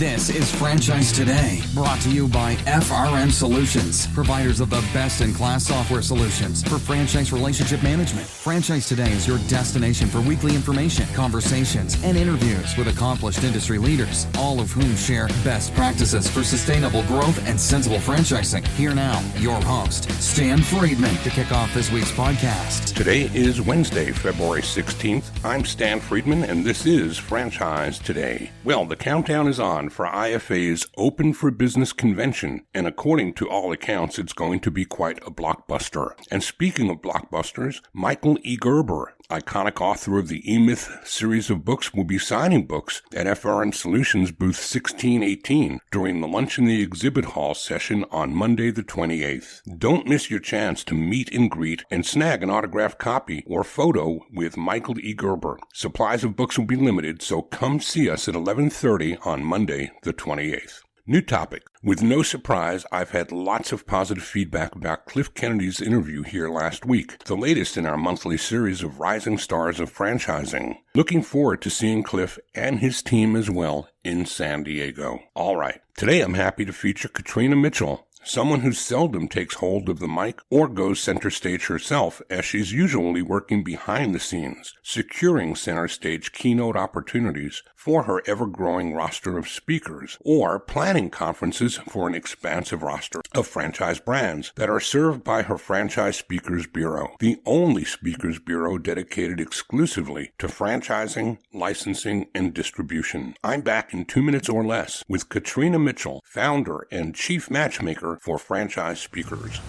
This is Franchise Today, brought to you by FRM Solutions, providers of the best-in-class software solutions for franchise relationship management. Franchise Today is your destination for weekly information, conversations, and interviews with accomplished industry leaders, all of whom share best practices for sustainable growth and sensible franchising. Here now, your host, Stan Friedman, to kick off this week's podcast. Today is Wednesday, February 16th. I'm Stan Friedman, and this is Franchise Today. Well, the countdown is on for IFA's Open for Business convention, and according to all accounts, it's going to be quite a blockbuster. And speaking of blockbusters, Michael E. Gerber, iconic author of the E-Myth series of books, will be signing books at FRM Solutions booth 1618 during the Lunch in the Exhibit Hall session on Monday the 28th. Don't miss your chance to meet and greet and snag an autographed copy or photo with Michael E. Gerber. Supplies of books will be limited, so come see us at 11:30 on Monday the 28th. New topic. With no surprise, I've had lots of positive feedback about Cliff Kennedy's interview here last week, the latest in our monthly series of Rising Stars of Franchising. Looking forward to seeing Cliff and his team as well in San Diego. All right, today I'm happy to feature Katrina Mitchell, someone who seldom takes hold of the mic or goes center stage herself, as she's usually working behind the scenes, securing center stage keynote opportunities for her ever-growing roster of speakers, or planning conferences for an expansive roster of franchise brands that are served by her Franchise Speakers Bureau, the only speakers bureau dedicated exclusively to franchising, licensing, and distribution. I'm back in 2 minutes or less with Katrina Mitchell, founder and chief matchmaker for Franchise Speakers.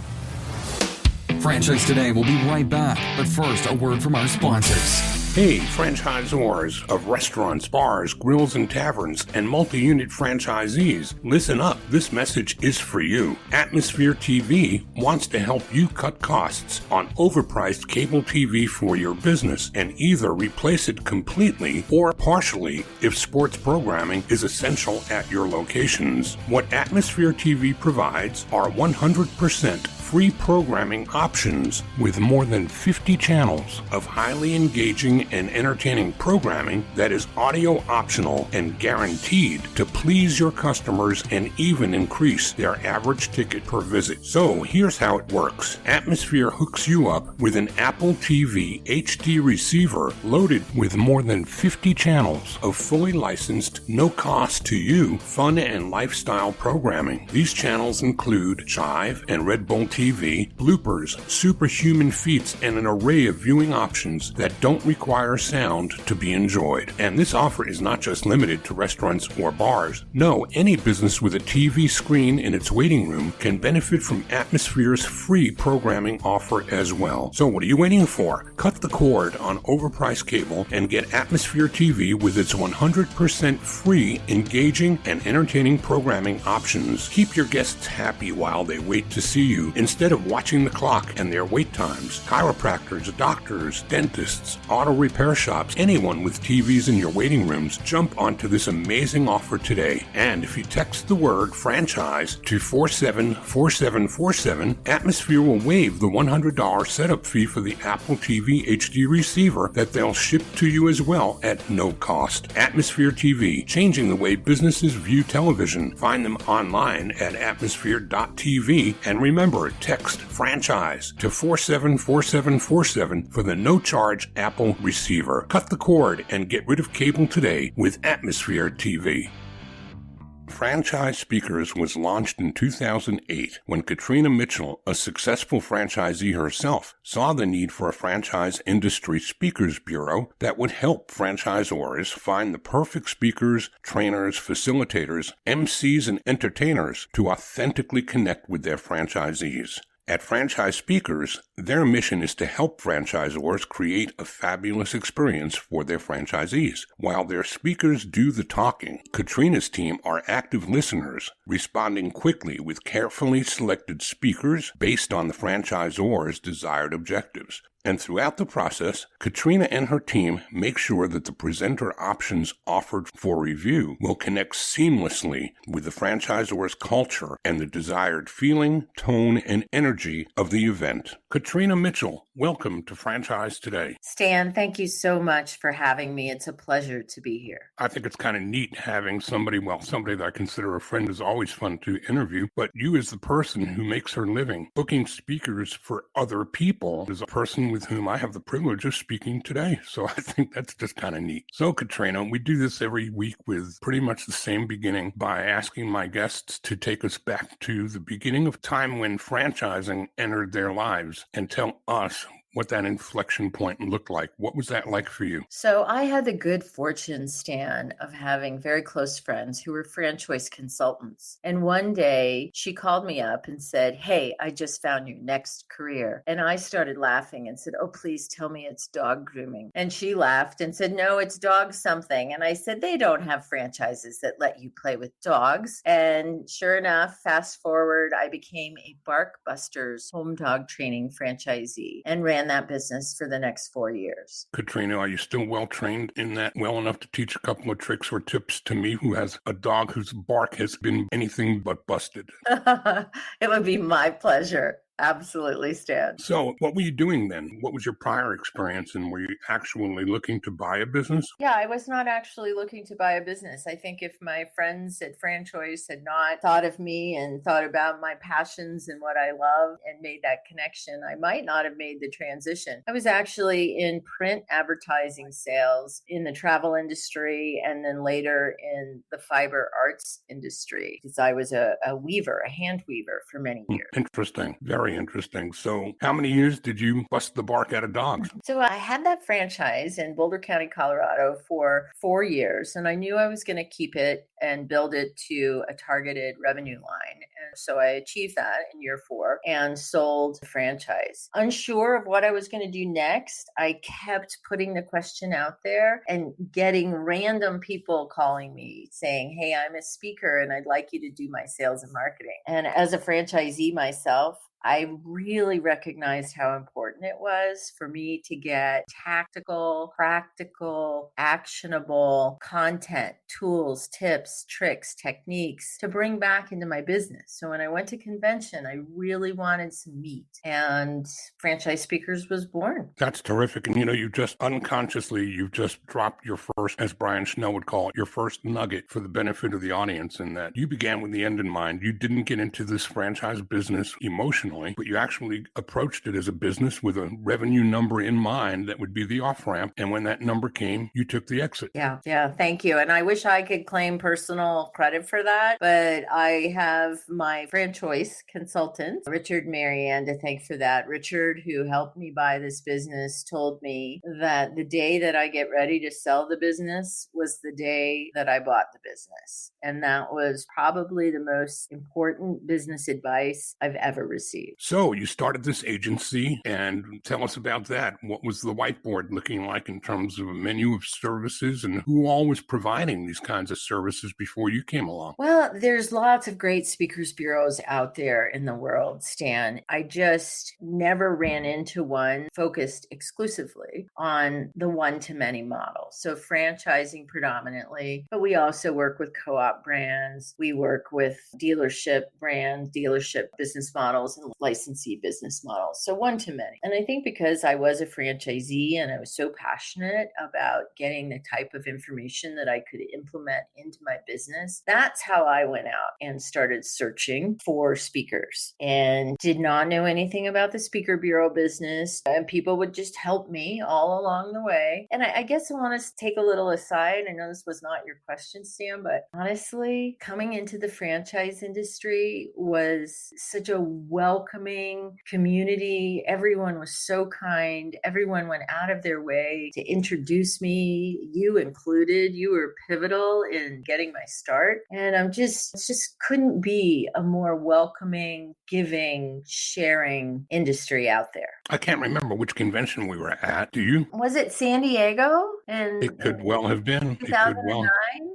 Franchise Today will be right back, but first, a word from our sponsors. Hey, franchisors of restaurants, bars, grills, and taverns, and multi-unit franchisees, listen up. This message is for you. Atmosphere TV wants to help you cut costs on overpriced cable TV for your business and either replace it completely or partially if sports programming is essential at your locations. What Atmosphere TV provides are 100% free programming options with more than 50 channels of highly engaging and entertaining programming that is audio optional and guaranteed to please your customers and even increase their average ticket per visit. So here's how it works. Atmosphere hooks you up with an Apple TV HD receiver loaded with more than 50 channels of fully licensed, no cost to you, fun and lifestyle programming. These channels include Chive and Red Bull TV, bloopers, superhuman feats, and an array of viewing options that don't require sound to be enjoyed. And this offer is not just limited to restaurants or bars. No, any business with a TV screen in its waiting room can benefit from Atmosphere's free programming offer as well. So what are you waiting for? Cut the cord on overpriced cable and get Atmosphere TV with its 100% free, engaging, and entertaining programming options. Keep your guests happy while they wait to see you, instead of watching the clock and their wait times. Chiropractors, doctors, dentists, auto repair shops, anyone with TVs in your waiting rooms, jump onto this amazing offer today. And if you text the word franchise to 474747, Atmosphere will waive the $100 setup fee for the Apple TV HD receiver that they'll ship to you as well at no cost. Atmosphere TV, changing the way businesses view television. Find them online at atmosphere.tv, and remember, text franchise to 474747 for the no-charge Apple receiver. Cut the cord and get rid of cable today with Atmosphere TV. Franchise Speakers was launched in 2008 when Katrina Mitchell, a successful franchisee herself, saw the need for a franchise industry speakers bureau that would help franchisors find the perfect speakers, trainers, facilitators, emcees, and entertainers to authentically connect with their franchisees. At Franchise Speakers, their mission is to help franchisors create a fabulous experience for their franchisees. While their speakers do the talking, Katrina's team are active listeners, responding quickly with carefully selected speakers based on the franchisor's desired objectives. And throughout the process, Katrina and her team make sure that the presenter options offered for review will connect seamlessly with the franchisor's culture and the desired feeling, tone, and energy of the event. Katrina Mitchell, welcome to Franchise Today. Stan, thank you so much for having me. It's a pleasure to be here. I think it's kind of neat having somebody that I consider a friend is always fun to interview, but you as the person who makes her living booking speakers for other people is a person with whom I have the privilege of speaking today. So I think that's just kind of neat. So Katrina, we do this every week with pretty much the same beginning by asking my guests to take us back to the beginning of time when franchising entered their lives and tell us what that inflection point looked like. What was that like for you? So I had the good fortune, Stan, of having very close friends who were franchise consultants. And one day she called me up and said, "Hey, I just found your next career." And I started laughing and said, "Oh, please tell me it's dog grooming." And she laughed and said, "No, it's dog something." And I said, "They don't have franchises that let you play with dogs." And sure enough, fast forward, I became a Barkbusters home dog training franchisee and ran that business for the next 4 years. Katrina, are you still well trained in that, well enough to teach a couple of tricks or tips to me who has a dog whose bark has been anything but busted? It would be my pleasure. Absolutely, Stan. So what were you doing then? What was your prior experience, and were you actually looking to buy a business? Yeah, I was not actually looking to buy a business. I think if my friends at Franchise had not thought of me and thought about my passions and what I love and made that connection, I might not have made the transition. I was actually in print advertising sales in the travel industry and then later in the fiber arts industry because I was a weaver, a hand weaver for many years. Interesting. Very interesting. So how many years did you bust the bark out of dogs? So I had that franchise in Boulder County, Colorado for 4 years, and I knew I was going to keep it and build it to a targeted revenue line. And so I achieved that in year 4 and sold the franchise. Unsure of what I was going to do next, I kept putting the question out there and getting random people calling me saying, "Hey, I'm a speaker and I'd like you to do my sales and marketing." And as a franchisee myself, I really recognized how important it was for me to get tactical, practical, actionable content, tools, tips, tricks, techniques to bring back into my business. So when I went to convention, I really wanted some meat, and Franchise Speakers was born. That's terrific. And you just unconsciously, you've just dropped your first, as Brian Schnell would call it, your first nugget for the benefit of the audience, in that you began with the end in mind. You didn't get into this franchise business emotionally, but you actually approached it as a business with a revenue number in mind that would be the off-ramp. And when that number came, you took the exit. Yeah. Thank you. And I wish I could claim personal credit for that, but I have my franchise consultant, Richard Marianne, to thank for that. Richard, who helped me buy this business, told me that the day that I get ready to sell the business was the day that I bought the business. And that was probably the most important business advice I've ever received. So you started this agency, and tell us about that. What was the whiteboard looking like in terms of a menu of services, and who all was providing these kinds of services before you came along? Well, there's lots of great speakers bureaus out there in the world, Stan. I just never ran into one focused exclusively on the one-to-many model. So franchising predominantly, but we also work with co-op brands. We work with dealership brands, dealership business models, and licensee business models. So one to many. And I think because I was a franchisee and I was so passionate about getting the type of information that I could implement into my business, that's how I went out and started searching for speakers and did not know anything about the speaker bureau business. And people would just help me all along the way. And I guess I want to take a little aside. I know this was not your question, Stan, but honestly, coming into the franchise industry was such a welcoming community. Everyone was so kind. Everyone went out of their way to introduce me, you included. You were pivotal in getting my start. And I'm just couldn't be a more welcoming, giving, sharing industry out there. I can't remember which convention we were at. Do you? Was it San Diego? And it could well have been. 2009?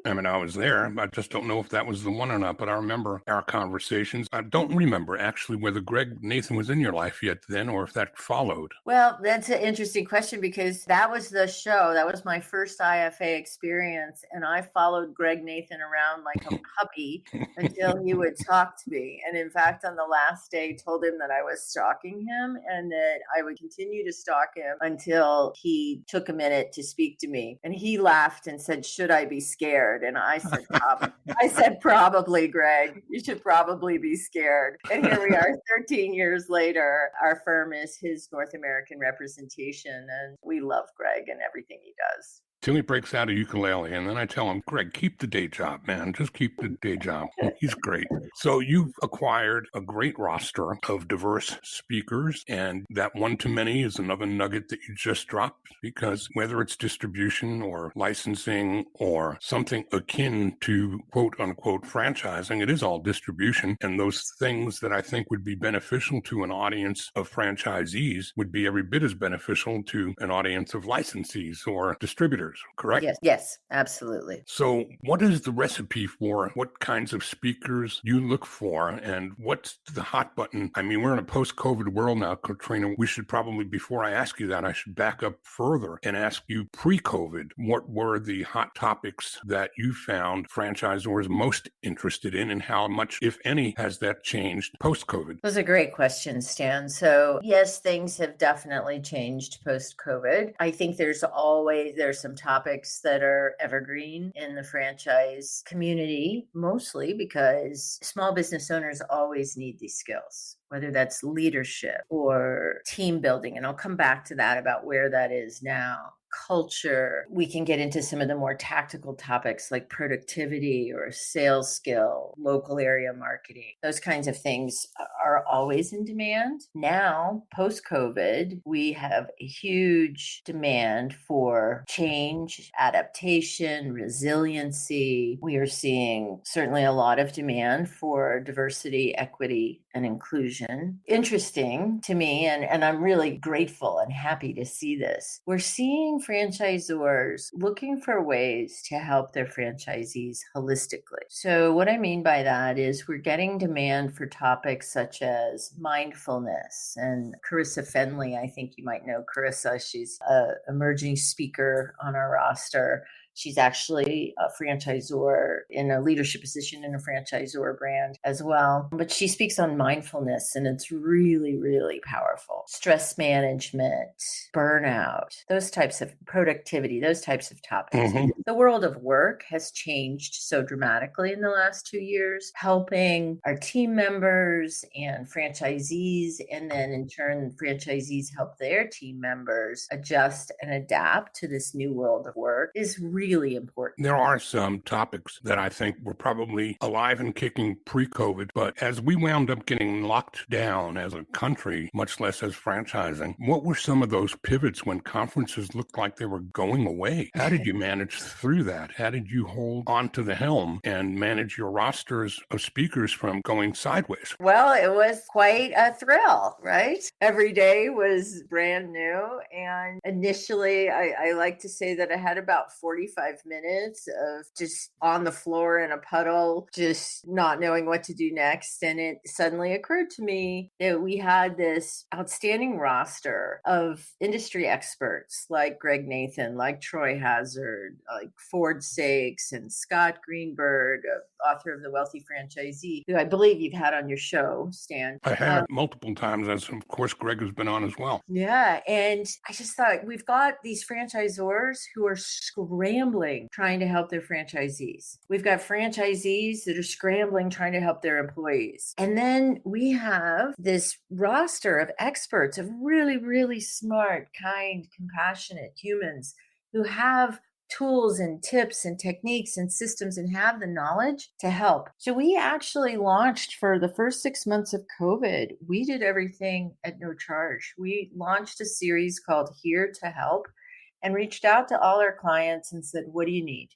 I mean, I was there. I just don't know if that was the one or not, but I remember our conversations. I don't remember actually whether Greg Nathan was in your life yet then or if that followed. Well, that's an interesting question because that was the show. That was my first IFA experience. And I followed Greg Nathan around like a puppy until he would talk to me. And in fact, on the last day, told him that I was stalking him and that I would continue to stalk him until he took a minute to speak to me. And he laughed and said, "Should I be scared?" And I said, "Probably, Greg. You should probably be scared." And here we are 13 years later. Our firm is his North American representation, and we love Greg and everything he does. Till he breaks out a ukulele, and then I tell him, Greg, keep the day job, man. Just keep the day job. He's great. So you've acquired a great roster of diverse speakers, and that one-to-many is another nugget that you just dropped, because whether it's distribution or licensing or something akin to quote-unquote franchising, it is all distribution, and those things that I think would be beneficial to an audience of franchisees would be every bit as beneficial to an audience of licensees or distributors. Correct? Yes, absolutely. So what is the recipe for what kinds of speakers you look for and what's the hot button? I mean, we're in a post-COVID world now, Katrina. We should probably, before I ask you that, I should back up further and ask you pre-COVID, what were the hot topics that you found franchisors most interested in and how much, if any, has that changed post-COVID? Those are great questions, Stan. So yes, things have definitely changed post-COVID. I think there's some topics that are evergreen in the franchise community, mostly because small business owners always need these skills, whether that's leadership or team building. And I'll come back to that about where that is now. Culture. We can get into some of the more tactical topics like productivity or sales skill, local area marketing. Those kinds of things are always in demand. Now, post-COVID, we have a huge demand for change, adaptation, resiliency. We are seeing certainly a lot of demand for diversity, equity, and inclusion. Interesting to me, and I'm really grateful and happy to see this. We're seeing franchisors looking for ways to help their franchisees holistically. So what I mean by that is we're getting demand for topics such as mindfulness. And Carissa Fenley, I think you might know Carissa. She's an emerging speaker on our roster. She's actually a franchisor in a leadership position in a franchisor brand as well. But she speaks on mindfulness, and it's really, really powerful. Stress management, burnout, those types of productivity, those types of topics. Mm-hmm. The world of work has changed so dramatically in the last 2 years, helping our team members and franchisees, and then in turn, franchisees help their team members adjust and adapt to this new world of work is really important. There are some topics that I think were probably alive and kicking pre-COVID, but as we wound up getting locked down as a country, much less as franchising, what were some of those pivots when conferences looked like they were going away? How did you manage through that? How did you hold on to the helm and manage your rosters of speakers from going sideways? Well, it was quite a thrill, right? Every day was brand new. And initially, I like to say that I had about 45 minutes of just on the floor in a puddle, just not knowing what to do next. And it suddenly occurred to me that we had this outstanding roster of industry experts like Greg Nathan, like Troy Hazard, like Ford Sakes, and Scott Greenberg, author of The Wealthy Franchisee, who I believe you've had on your show, Stan. I have multiple times, as of course Greg has been on as well. Yeah. And I just thought we've got these franchisors who are scrambling trying to help their franchisees. We've got franchisees that are scrambling trying to help their employees. And then we have this roster of experts, of really, really smart, kind, compassionate humans who have tools and tips and techniques and systems and have the knowledge to help. So we actually launched for the first 6 months of COVID. We did everything at no charge. We launched a series called Here to Help and reached out to all our clients and said, what do you need?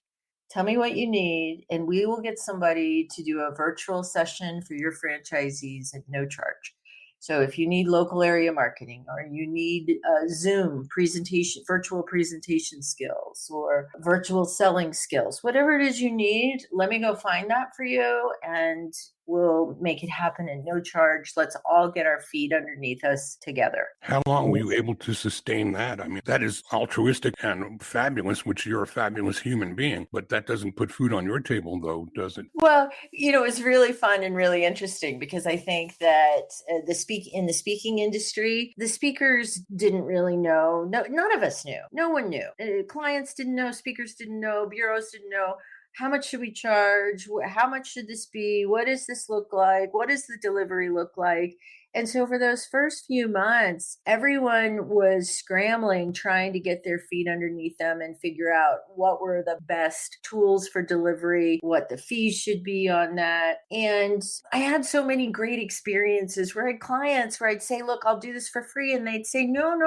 Tell me what you need, and we will get somebody to do a virtual session for your franchisees at no charge. So if you need local area marketing, or you need Zoom presentation, virtual presentation skills, or virtual selling skills, whatever it is you need, let me go find that for you, and we'll make it happen at no charge. Let's all get our feet underneath us together. How long were you able to sustain that? I mean, that is altruistic and fabulous, which you're a fabulous human being, but that doesn't put food on your table, though, does it? Well, it's really fun and really interesting, because I think that in the speaking industry, the speakers didn't really know. No, none of us knew. No one knew. Clients didn't know. Speakers didn't know. Bureaus didn't know. How much should we charge? How much should this be? What does this look like? What does the delivery look like? And so for those first few months, everyone was scrambling, trying to get their feet underneath them and figure out what were the best tools for delivery, what the fees should be on that. And I had so many great experiences where I had clients where I'd say, look, I'll do this for free. And they'd say, no,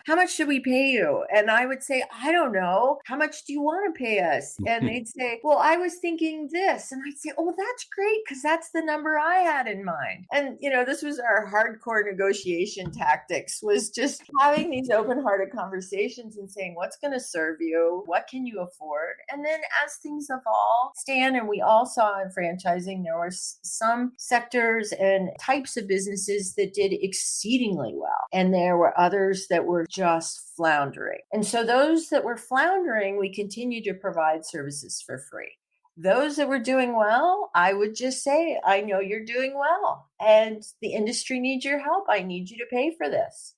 how much should we pay you? And I would say, I don't know. How much do you want to pay us? And they'd say, well, I was thinking this. And I'd say, oh, that's great, because that's the number I had in mind. And, this was our hardcore negotiation tactics, was just having these open-hearted conversations and saying, what's going to serve you? What can you afford? And then as things evolve, Stan, and we all saw in franchising, there were some sectors and types of businesses that did exceedingly well. And there were others that were just floundering. And so those that were floundering, we continued to provide services for free. Those that were doing well, I would just say, I know you're doing well, and the industry needs your help. I need you to pay for this.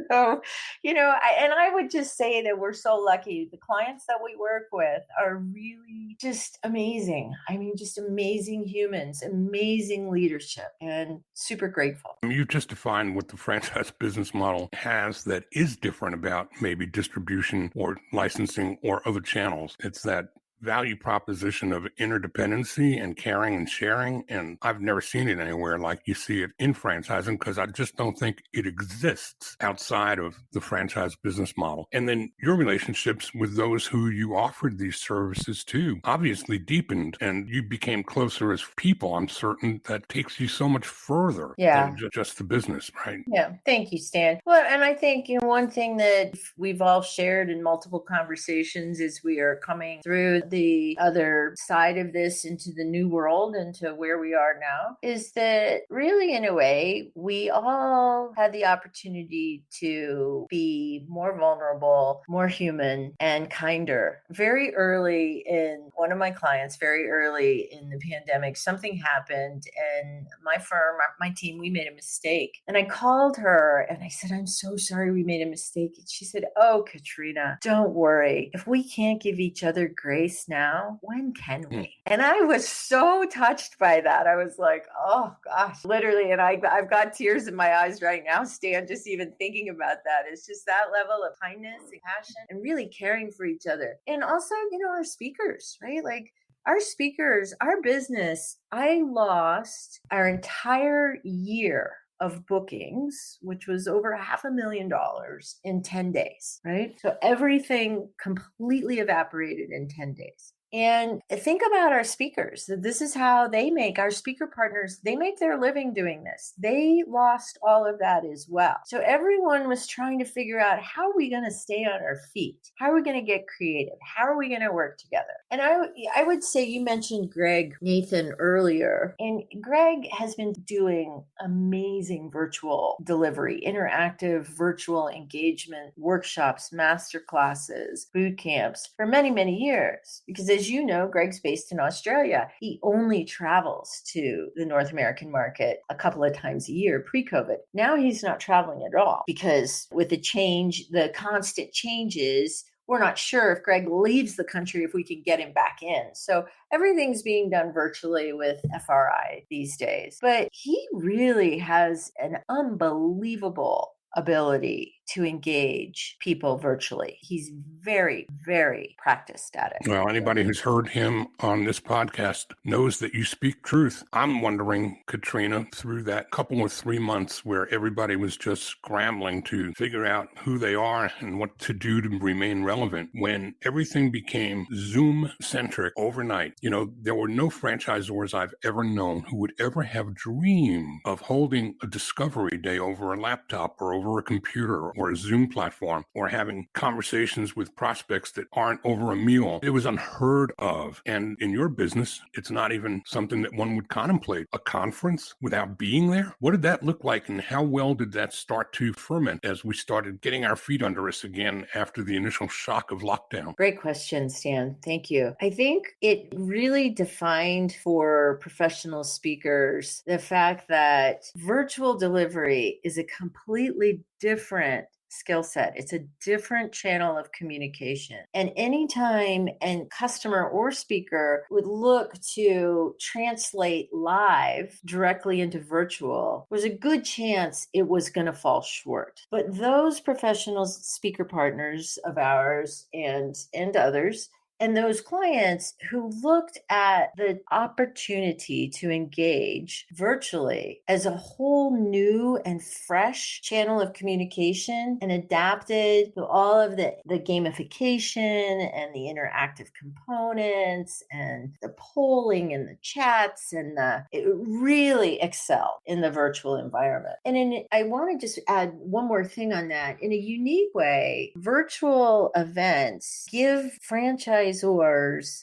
So, I would just say that we're so lucky. The clients that we work with are really just amazing. I mean, just amazing humans, amazing leadership, and super grateful. You just defined what the franchise business model has that is different about maybe distribution or licensing or other channels. It's that value proposition of interdependency and caring and sharing. And I've never seen it anywhere like you see it in franchising, because I just don't think it exists outside of the franchise business model. And then your relationships with those who you offered these services to obviously deepened, and you became closer as people. I'm certain that takes you so much further than just the business, right? Yeah. Thank you, Stan. Well, and I think one thing that we've all shared in multiple conversations is we are coming through the other side of this into the new world, into where we are now, is that really, in a way, we all had the opportunity to be more vulnerable, more human, and kinder. Very early in one of my clients, very early in the pandemic, something happened, and my firm, my team, we made a mistake. And I called her and I said, I'm so sorry we made a mistake. And she said, oh, Katrina, don't worry. If we can't give each other grace now, when can we? And I was so touched by that. I was like, oh gosh, literally. And I've got tears in my eyes right now, Stan, just even thinking about that. It's just that level of kindness and passion and really caring for each other. And also, our speakers, right? Like our speakers, our business, I lost our entire year of bookings, which was over $500,000 in 10 days, right? So everything completely evaporated in 10 days. And think about our speakers. This is how they make, our speaker partners, they make their living doing this. They lost all of that as well. So everyone was trying to figure out, how are we going to stay on our feet? How are we going to get creative? How are we going to work together? And I would say, you mentioned Greg Nathan earlier, and Greg has been doing amazing virtual delivery, interactive virtual engagement, workshops, masterclasses, boot camps for many, many years. Because as you know, Greg's based in Australia. He only travels to the North American market a couple of times a year pre-COVID. Now he's not traveling at all, because with the constant changes, we're not sure if Greg leaves the country, if we can get him back in. So everything's being done virtually with FRI these days. But he really has an unbelievable ability to engage people virtually. He's very, very practiced at it. Well, anybody who's heard him on this podcast knows that you speak truth. I'm wondering, Katrina, through that couple or 3 months where everybody was just scrambling to figure out who they are and what to do to remain relevant, when everything became Zoom-centric overnight, there were no franchisors I've ever known who would ever have dreamed of holding a discovery day over a laptop or over a computer or a Zoom platform, or having conversations with prospects that aren't over a meal. It was unheard of. And in your business, it's not even something that one would contemplate. A conference without being there? What did that look like, and how well did that start to ferment as we started getting our feet under us again after the initial shock of lockdown? Great question, Stan. Thank you. I think it really defined for professional speakers the fact that virtual delivery is a completely different skill set. It's a different channel of communication. And anytime a customer or speaker would look to translate live directly into virtual, was a good chance it was going to fall short. But those professional speaker partners of ours and others, and those clients who looked at the opportunity to engage virtually as a whole new and fresh channel of communication, and adapted to all of the gamification and the interactive components and the polling and the chats, and it really excelled in the virtual environment. And I want to just add one more thing on that. In a unique way, virtual events give franchisors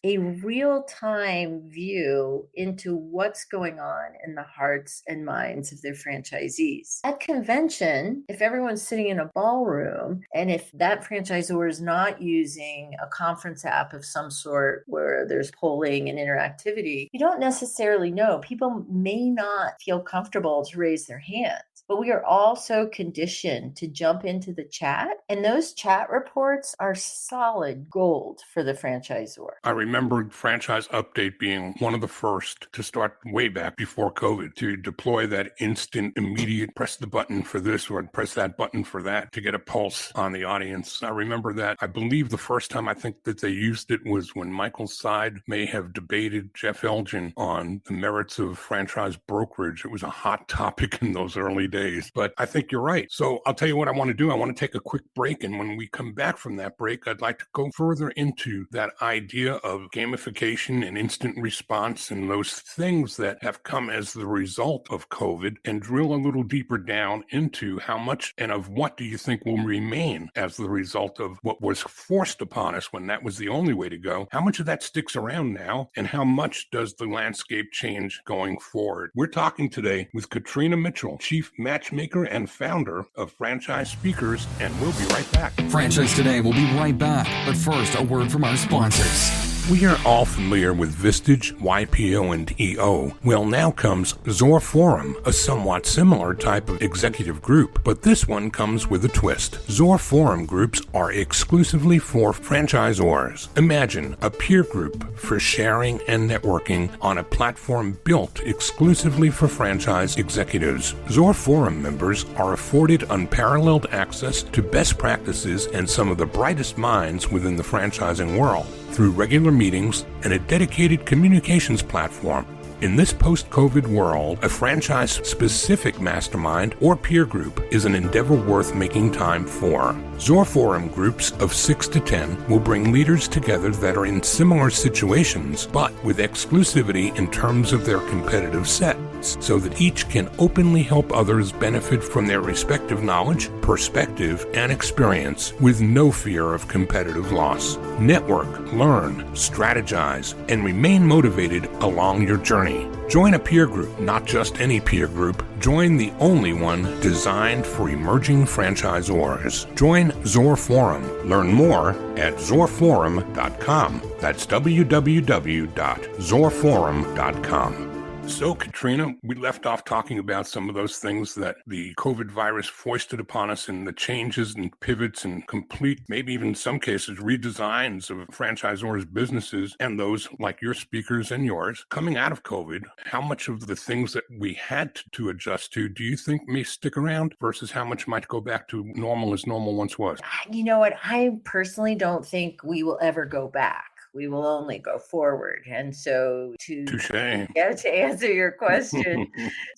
a real-time view into what's going on in the hearts and minds of their franchisees. At convention, if everyone's sitting in a ballroom, and if that franchisor is not using a conference app of some sort where there's polling and interactivity, you don't necessarily know. People may not feel comfortable to raise their hands. But we are also conditioned to jump into the chat, and those chat reports are solid gold for the franchisor. I remember Franchise Update being one of the first to start way back before COVID to deploy that instant, immediate press the button for this or press that button for that to get a pulse on the audience. I remember that. I believe the first time I think that they used it was when Michael Seid may have debated Jeff Elgin on the merits of franchise brokerage. It was a hot topic in those early days, but I think you're right. So I'll tell you what I want to do. I want to take a quick break. And when we come back from that break, I'd like to go further into that idea of gamification and instant response and those things that have come as the result of COVID, and drill a little deeper down into how much and of what do you think will remain as the result of what was forced upon us when that was the only way to go. How much of that sticks around now, and how much does the landscape change going forward? We're talking today with Katrina Mitchell, Chief Matchmaker and founder of Franchise Speakers, and we'll be right back. Franchise Today will be right back, but first, a word from our sponsors. We are all familiar with Vistage, YPO, and EO. Well, now comes Zor Forum, a somewhat similar type of executive group, but this one comes with a twist. Zor Forum groups are exclusively for franchisors. Imagine a peer group for sharing and networking on a platform built exclusively for franchise executives. Zor Forum members are afforded unparalleled access to best practices and some of the brightest minds within the franchising world through regular meetings and a dedicated communications platform. In this post-COVID world, a franchise-specific mastermind or peer group is an endeavor worth making time for. Zor Forum groups of 6 to 10 will bring leaders together that are in similar situations, but with exclusivity in terms of their competitive sets, so that each can openly help others benefit from their respective knowledge, perspective, and experience with no fear of competitive loss. Network, learn, strategize, and remain motivated along your journey. Join a peer group, not just any peer group. Join the only one designed for emerging franchisors. Join Zor Forum. Learn more at zorforum.com. That's www.zorforum.com. So, Katrina, we left off talking about some of those things that the COVID virus foisted upon us and the changes and pivots and complete, maybe even in some cases, redesigns of franchisors' businesses and those like your speakers and yours. Coming out of COVID, how much of the things that we had to adjust to do you think may stick around versus how much might go back to normal as normal once was? You know what? I personally don't think we will ever go back. We will only go forward. And so Touché. to answer your question,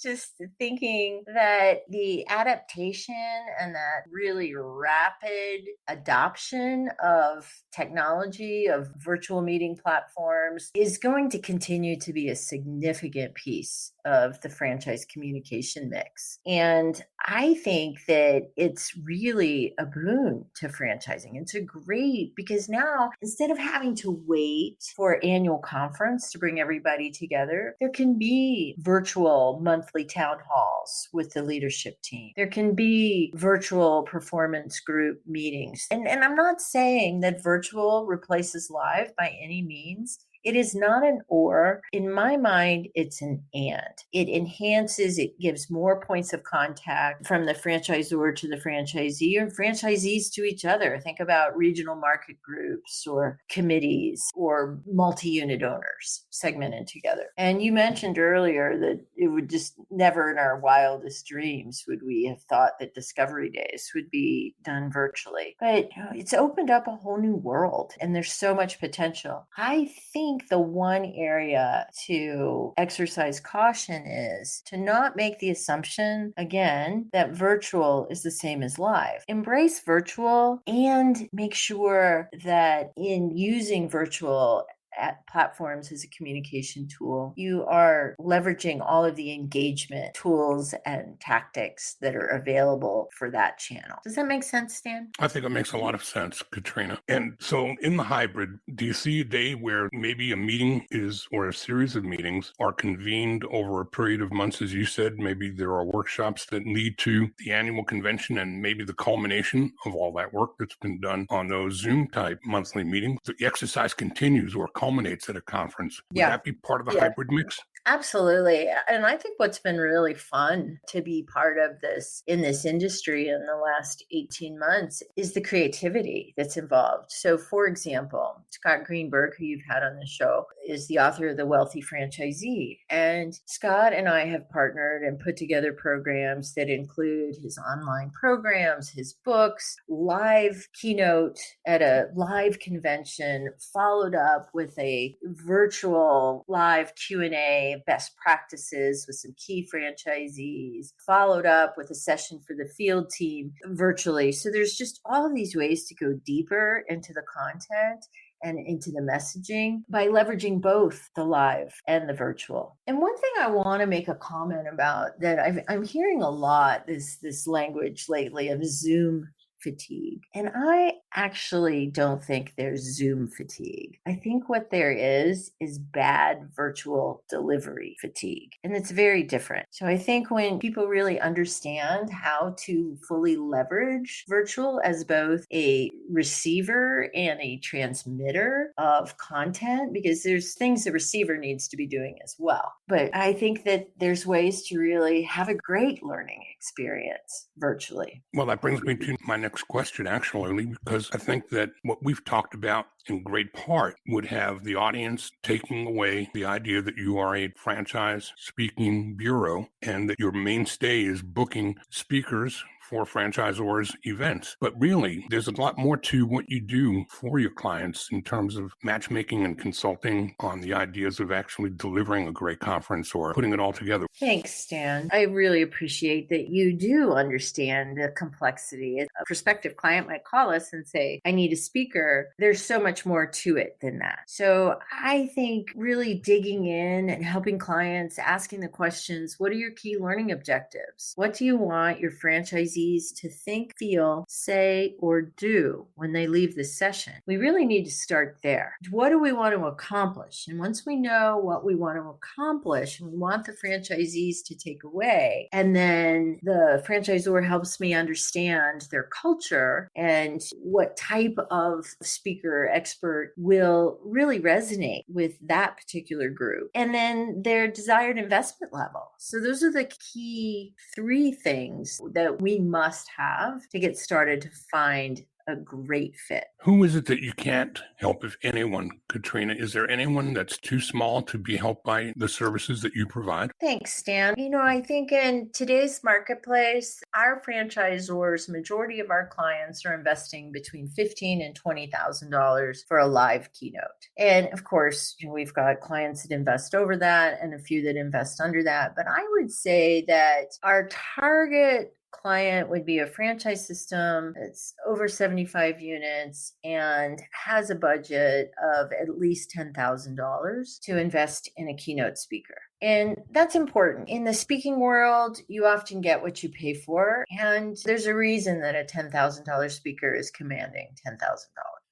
just thinking that the adaptation and that really rapid adoption of technology, of virtual meeting platforms is going to continue to be a significant piece of the franchise communication mix. And I think that it's really a boon to franchising. It's a great, because now instead of having to wait for annual conference to bring everybody together, there can be virtual monthly town halls with the leadership team. There can be virtual performance group meetings. And I'm not saying that virtual replaces live by any means. It is not an or. In my mind, it's an and. It enhances, it gives more points of contact from the franchisor to the franchisee or franchisees to each other. Think about regional market groups or committees or multi-unit owners segmented together. And you mentioned earlier that it would just never in our wildest dreams would we have thought that Discovery Days would be done virtually. But it's opened up a whole new world and there's so much potential. I think the one area to exercise caution is to not make the assumption, again, that virtual is the same as live. Embrace virtual and make sure that in using virtual at platforms as a communication tool, you are leveraging all of the engagement tools and tactics that are available for that channel. Does that make sense, Stan? I think it makes a lot of sense, Katrina. And so in the hybrid, do you see a day where maybe a meeting is, or a series of meetings are convened over a period of months, as you said? Maybe there are workshops that lead to the annual convention and maybe the culmination of all that work that's been done on those Zoom type monthly meetings. The exercise continues or culminates at a conference. Would that be part of the hybrid mix? Absolutely. And I think what's been really fun to be part of this in this industry in the last 18 months is the creativity that's involved. So, for example, Scott Greenberg, who you've had on the show, is the author of The Wealthy Franchisee. And Scott and I have partnered and put together programs that include his online programs, his books, live keynote at a live convention, followed up with a virtual live Q&A, best practices with some key franchisees, followed up with a session for the field team virtually. So there's just all of these ways to go deeper into the content and into the messaging by leveraging both the live and the virtual. And one thing I want to make a comment about that I'm hearing a lot, this language lately of Zoom fatigue. And I actually don't think there's Zoom fatigue. I think what there is bad virtual delivery fatigue. And it's very different. So I think when people really understand how to fully leverage virtual as both a receiver and a transmitter of content, because there's things the receiver needs to be doing as well. But I think that there's ways to really have a great learning experience virtually. Well, that brings me to my next question, actually, because I think that what we've talked about in great part would have the audience taking away the idea that you are a franchise speaking bureau and that your mainstay is booking speakers for franchisors' events. But really, there's a lot more to what you do for your clients in terms of matchmaking and consulting on the ideas of actually delivering a great conference or putting it all together. Thanks, Stan. I really appreciate that you do understand the complexity. A prospective client might call us and say, I need a speaker. There's so much more to it than that. So I think really digging in and helping clients, asking the questions, what are your key learning objectives? What do you want your franchisees franchisees to think, feel, say, or do when they leave the session? We really need to start there. What do we want to accomplish? And once we know what we want to accomplish, and we want the franchisees to take away, and then the franchisor helps me understand their culture and what type of speaker expert will really resonate with that particular group, and then their desired investment level. So those are the key 3 things that we must have to get started to find a great fit. Who is it that you can't help, if anyone, Katrina? Is there anyone that's too small to be helped by the services that you provide? Thanks, Stan. I think in today's marketplace, our franchisors, majority of our clients are investing between $15,000 and $20,000 for a live keynote. And of course, we've got clients that invest over that and a few that invest under that. But I would say that our target client would be a franchise system that's over 75 units and has a budget of at least $10,000 to invest in a keynote speaker. And that's important. In the speaking world, you often get what you pay for. And there's a reason that a $10,000 speaker is commanding $10,000.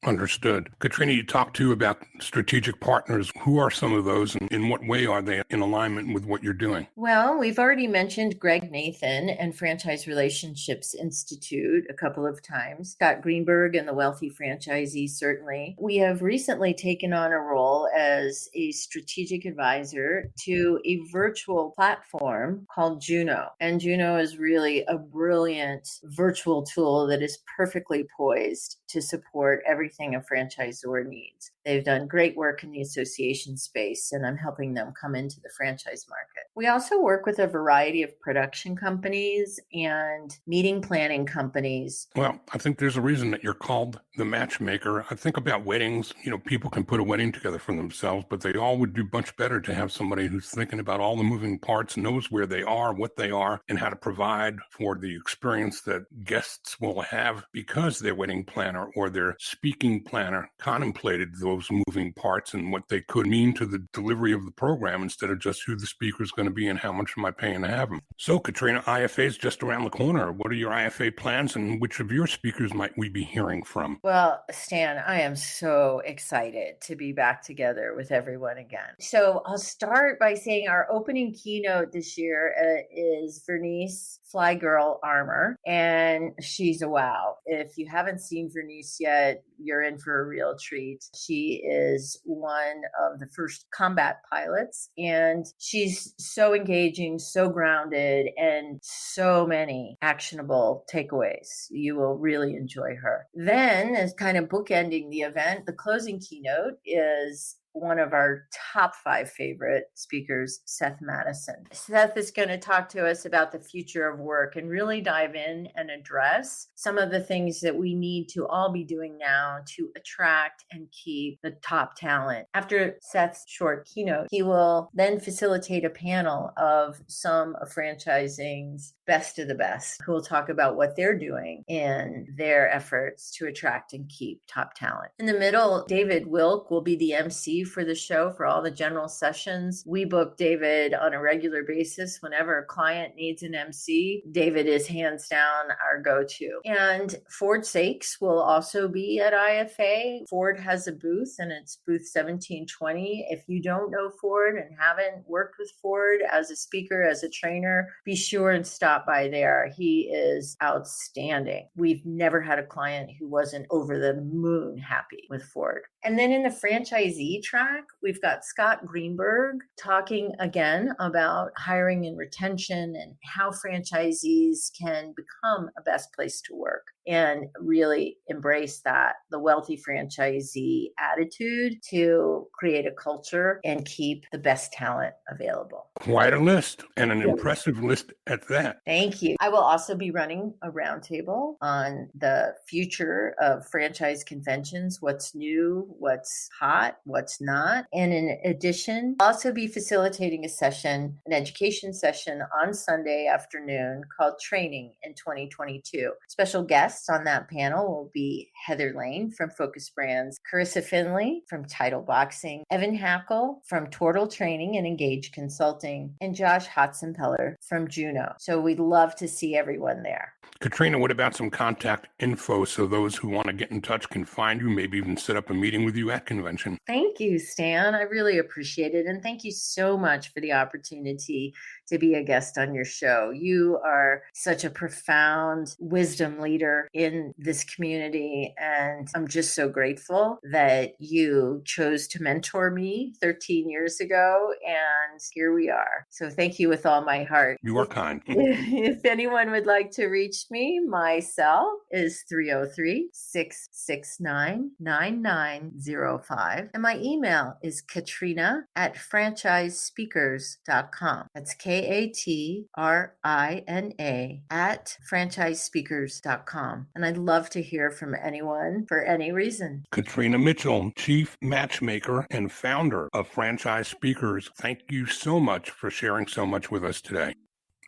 Understood. Katrina, you talked too about strategic partners. Who are some of those, and in what way are they in alignment with what you're doing? Well, we've already mentioned Greg Nathan and Franchise Relationships Institute a couple of times. Scott Greenberg and the Wealthy Franchisee, certainly. We have recently taken on a role as a strategic advisor to a virtual platform called Juno. And Juno is really a brilliant virtual tool that is perfectly poised to support everything a franchisor needs. They've done great work in the association space, and I'm helping them come into the franchise market. We also work with a variety of production companies and meeting planning companies. Well, I think there's a reason that you're called the matchmaker. I think about weddings. People can put a wedding together for themselves, but they all would do much better to have somebody who's thinking about all the moving parts, knows where they are, what they are, and how to provide for the experience that guests will have because their wedding planner or their speaking planner contemplated those moving parts and what they could mean to the delivery of the program instead of just who the speaker is going to be and how much am I paying to have them. So, Katrina, IFA is just around the corner. What are your IFA plans, and which of your speakers might we be hearing from? Well, Stan, I am so excited to be back together with everyone again. So I'll start by saying our opening keynote this year is Vernice Fly Girl Armour, and she's a wow. If you haven't seen Vernice yet, you're in for a real treat. She is one of the first combat pilots, and she's so engaging, so grounded, and so many actionable takeaways. You will really enjoy her. Then, as kind of bookending the event, the closing keynote is one of our top 5 favorite speakers, Seth Madison. Seth is going to talk to us about the future of work and really dive in and address some of the things that we need to all be doing now to attract and keep the top talent. After Seth's short keynote, he will then facilitate a panel of some of franchising's best of the best, who will talk about what they're doing in their efforts to attract and keep top talent. In the middle, David Wilk will be the MC for the show for all the general sessions. We book David on a regular basis. Whenever a client needs an MC, David is hands down our go-to. And Ford Sakes will also be at IFA. Ford has a booth, and it's booth 1720. If you don't know Ford and haven't worked with Ford as a speaker, as a trainer, be sure and stop by there. He is outstanding. We've never had a client who wasn't over the moon happy with Ford. And then in the franchisee track, we've got Scott Greenberg talking again about hiring and retention and how franchisees can become a best place to work and really embrace that, the wealthy franchisee attitude to create a culture and keep the best talent available. Quite a list, and an impressive list at that. Thank you. I will also be running a roundtable on the future of franchise conventions, what's new, what's hot, what's not. And in addition, I'll also be facilitating a session, an education session on Sunday afternoon called Training in 2022. Special guest guests on that panel will be Heather Lane from Focus Brands, Carissa Finley from Title Boxing, Evan Hackle from Tortle Training and Engage Consulting, and Josh Hotzenpeller from Juno. So we'd love to see everyone there. Katrina, what about some contact info so those who want to get in touch can find you, maybe even set up a meeting with you at convention? Thank you, Stan. I really appreciate it. And thank you so much for the opportunity to be a guest on your show. You are such a profound wisdom leader in this community. And I'm just so grateful that you chose to mentor me 13 years ago. And here we are. So thank you with all my heart. You are kind. If anyone would like to reach me, my cell is 303-669-9905. And my email is katrina@franchisespeakers.com. That's Katrina @franchisespeakers.com. And I'd love to hear from anyone for any reason. Katrina Mitchell, Chief Matchmaker and founder of Franchise Speakers, thank you so much for sharing so much with us today.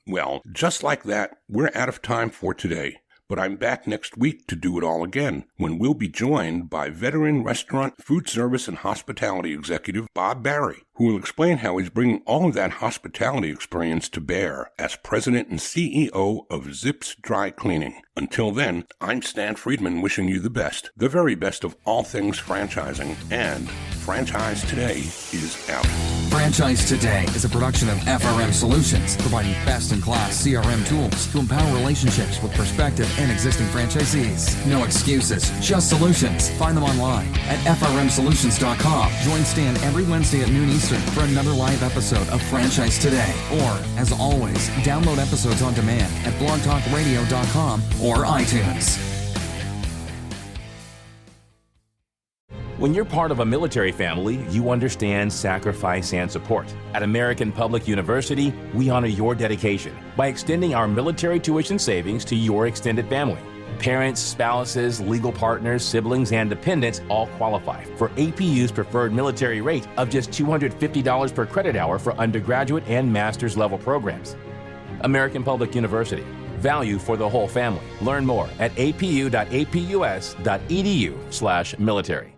Well, just like that, we're out of time for today. But I'm back next week to do it all again, when we'll be joined by veteran restaurant, food service, and hospitality executive Bob Barry, who will explain how he's bringing all of that hospitality experience to bear as president and CEO of Zips Dry Cleaning. Until then, I'm Stan Friedman wishing you the best, the very best of all things franchising, and Franchise Today is out. Franchise Today is a production of FRM Solutions, providing best-in-class CRM tools to empower relationships with prospective and existing franchisees. No excuses, just solutions. Find them online at frmsolutions.com. Join Stan every Wednesday at noon Eastern for another live episode of Franchise Today. Or, as always, download episodes on demand at blogtalkradio.com or iTunes. When you're part of a military family, you understand sacrifice and support. At American Public University, we honor your dedication by extending our military tuition savings to your extended family. Parents, spouses, legal partners, siblings, and dependents all qualify for APU's preferred military rate of just $250 per credit hour for undergraduate and master's level programs. American Public University. Value for the whole family. Learn more at apu.apus.edu/military.